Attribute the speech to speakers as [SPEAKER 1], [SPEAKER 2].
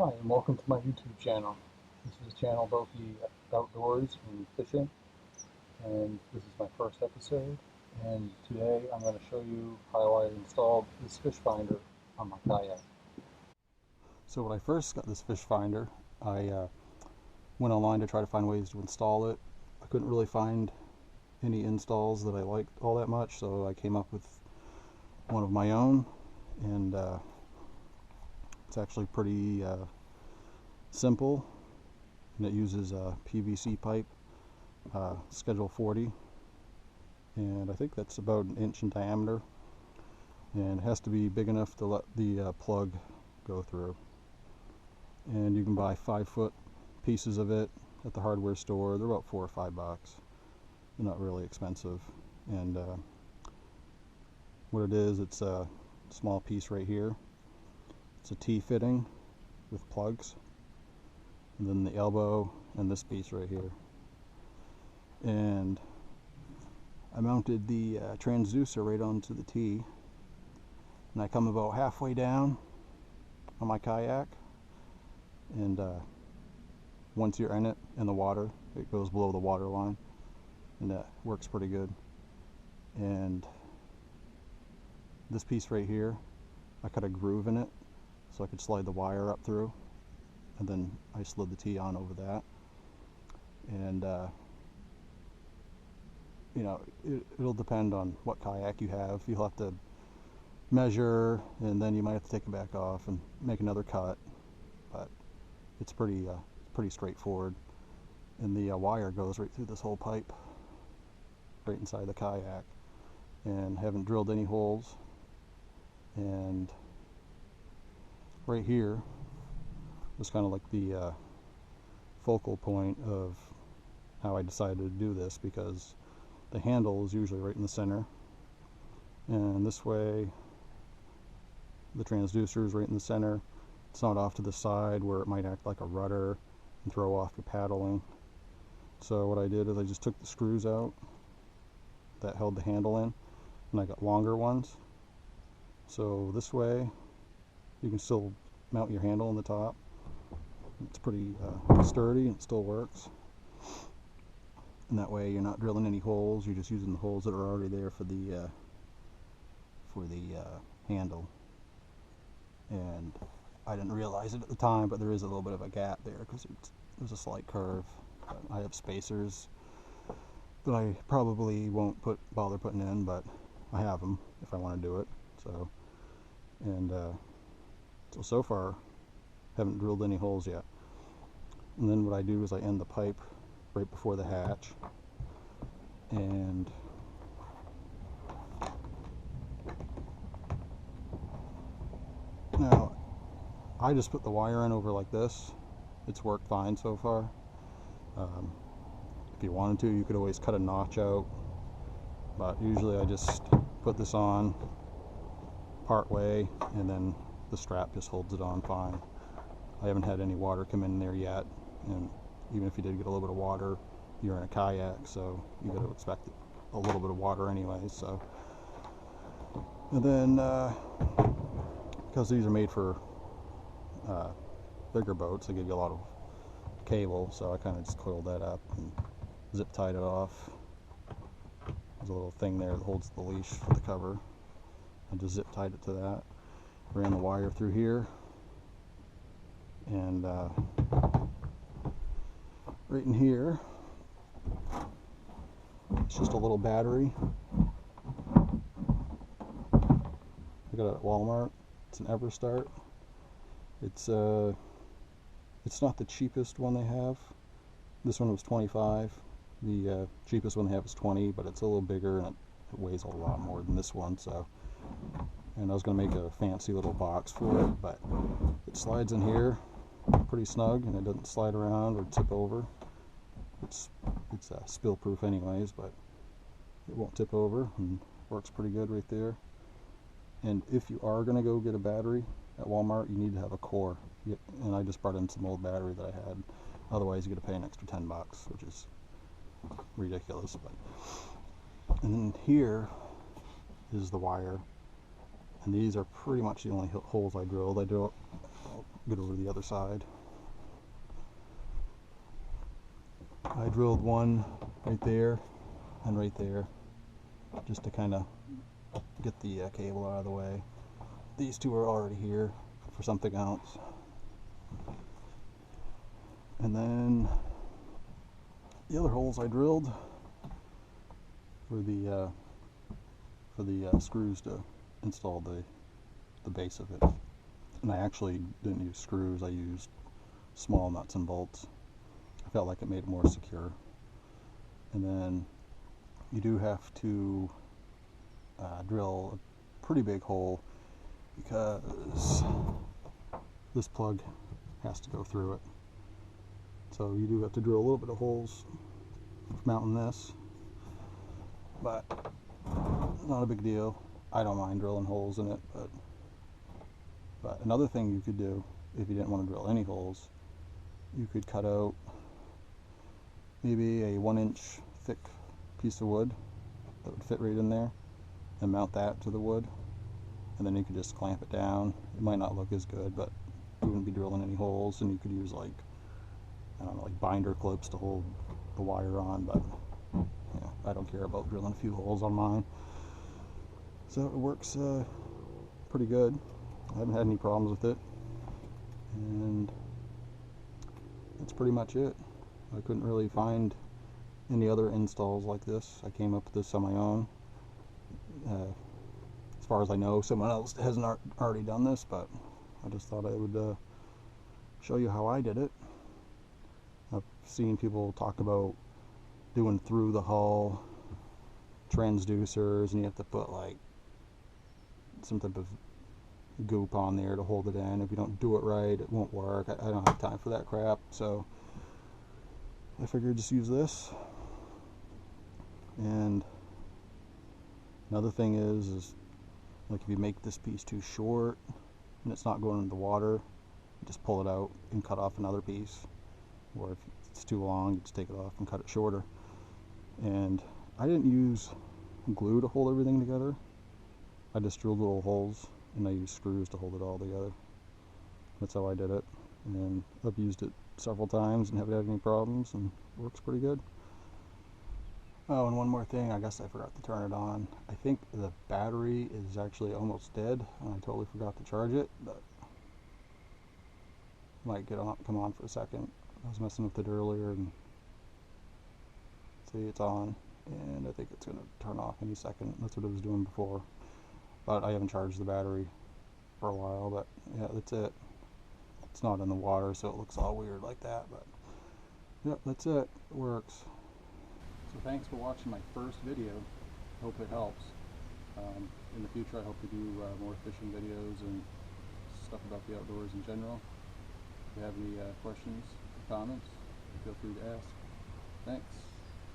[SPEAKER 1] Hi, and welcome to my YouTube channel. This is a channel about the outdoors and fishing, and this is my first episode. And today I'm going to show you how I installed this fish finder on my kayak. So when I first got this fish finder, I went online to try to find ways to install it. I couldn't really find any installs that I liked all that much, so I came up with one of my own, and it's actually pretty simple, and it uses a PVC pipe, schedule 40, and I think that's about an inch in diameter, and it has to be big enough to let the plug go through. And you can buy 5-foot pieces of it at the hardware store. They're about $4 or $5. They're not really expensive. And what it is, it's a small piece right here. It's a T-fitting with plugs, and then the elbow and this piece right here. And I mounted the transducer right onto the T, and I come about halfway down on my kayak, and once you're in it, in the water, it goes below the water line, and that works pretty good. And this piece right here, I cut a groove in it so I could slide the wire up through, and then I slid the T on over that. And you know, it'll depend on what kayak you have. You'll have to measure, and then you might have to take it back off and make another cut, but it's pretty straightforward. And the wire goes right through this whole pipe right inside the kayak, and haven't drilled any holes. And right here was kind of like the focal point of how I decided to do this, because the handle is usually right in the center, and this way the transducer is right in the center. It's not off to the side where it might act like a rudder and throw off your paddling. So what I did is I just took the screws out that held the handle in, and I got longer ones, so this way you can still mount your handle on the top. It's pretty sturdy, and it still works. And that way you're not drilling any holes, you're just using the holes that are already there for the handle. And I didn't realize it at the time, but there is a little bit of a gap there because there's a slight curve. I have spacers that I probably won't bother putting in, but I have them if I want to do it. So, and so far haven't drilled any holes yet. And then what I do is I end the pipe right before the hatch, and now I just put the wire in over like this. It's worked fine so far. If you wanted to, you could always cut a notch out, but usually I just put this on part way, and then the strap just holds it on fine. I haven't had any water come in there yet, and even if you did get a little bit of water, you're in a kayak, so you got to expect a little bit of water anyway. So, and then because these are made for bigger boats, they give you a lot of cable, so I kind of just coiled that up and zip tied it off. There's a little thing there that holds the leash for the cover. I just zip tied it to that, ran the wire through here, and right in here it's just a little battery. I got it at Walmart. It's an Everstart. It's not the cheapest one they have. This one was $25. The cheapest one they have is $20, but it's a little bigger, and it weighs a lot more than this one. So, and I was going to make a fancy little box for it, but it slides in here pretty snug, and it doesn't slide around or tip over. It's spill proof anyways, but it won't tip over, and works pretty good right there. And if you are going to go get a battery at Walmart, you need to have a core. And I just brought in some old battery that I had. Otherwise, you got to pay an extra $10, which is ridiculous. But and then here is the wire, and these are pretty much the only holes I drilled. I drilled get over to the other side. I drilled one right there and right there, just to kind of get the cable out of the way. These two are already here for something else. And then the other holes I drilled were the for the screws to install the base of it. And I actually didn't use screws, I used small nuts and bolts. I felt like it made it more secure. And then you do have to drill a pretty big hole because this plug has to go through it. So you do have to drill a little bit of holes for mounting this, but not a big deal. I don't mind drilling holes in it, but another thing you could do if you didn't want to drill any holes, you could cut out maybe a 1-inch thick piece of wood that would fit right in there and mount that to the wood, and then you could just clamp it down. It might not look as good, but you wouldn't be drilling any holes, and you could use like, I don't know, like binder clips to hold the wire on, but yeah, I don't care about drilling a few holes on mine. So it works pretty good. I haven't had any problems with it, and that's pretty much it. I couldn't really find any other installs like this. I came up with this on my own. As far as I know, someone else hasn't already done this, but I just thought I would show you how I did it. I've seen people talk about doing through the hull transducers, and you have to put like some type of goop on there to hold it in. If you don't do it right, it won't work. I don't have time for that crap, so I figured just use this. And another thing is like if you make this piece too short and it's not going into the water, you just pull it out and cut off another piece. Or if it's too long, you just take it off and cut it shorter. And I didn't use glue to hold everything together. I just drilled little holes and I used screws to hold it all together. That's how I did it, and I've used it several times and haven't had any problems, and it works pretty good. Oh, and one more thing, I guess I forgot to turn it on. I think the battery is actually almost dead, and I totally forgot to charge it, but it might come on for a second. I was messing with it earlier, and see, it's on, and I think it's going to turn off any second. That's what it was doing before, but I haven't charged the battery for a while. But yeah, that's it. It's not in the water, so it looks all weird like that, but yep, that's it. It works. So thanks for watching my first video. Hope it helps. In the future, I hope to do more fishing videos and stuff about the outdoors in general. If you have any questions or comments, feel free to ask. Thanks.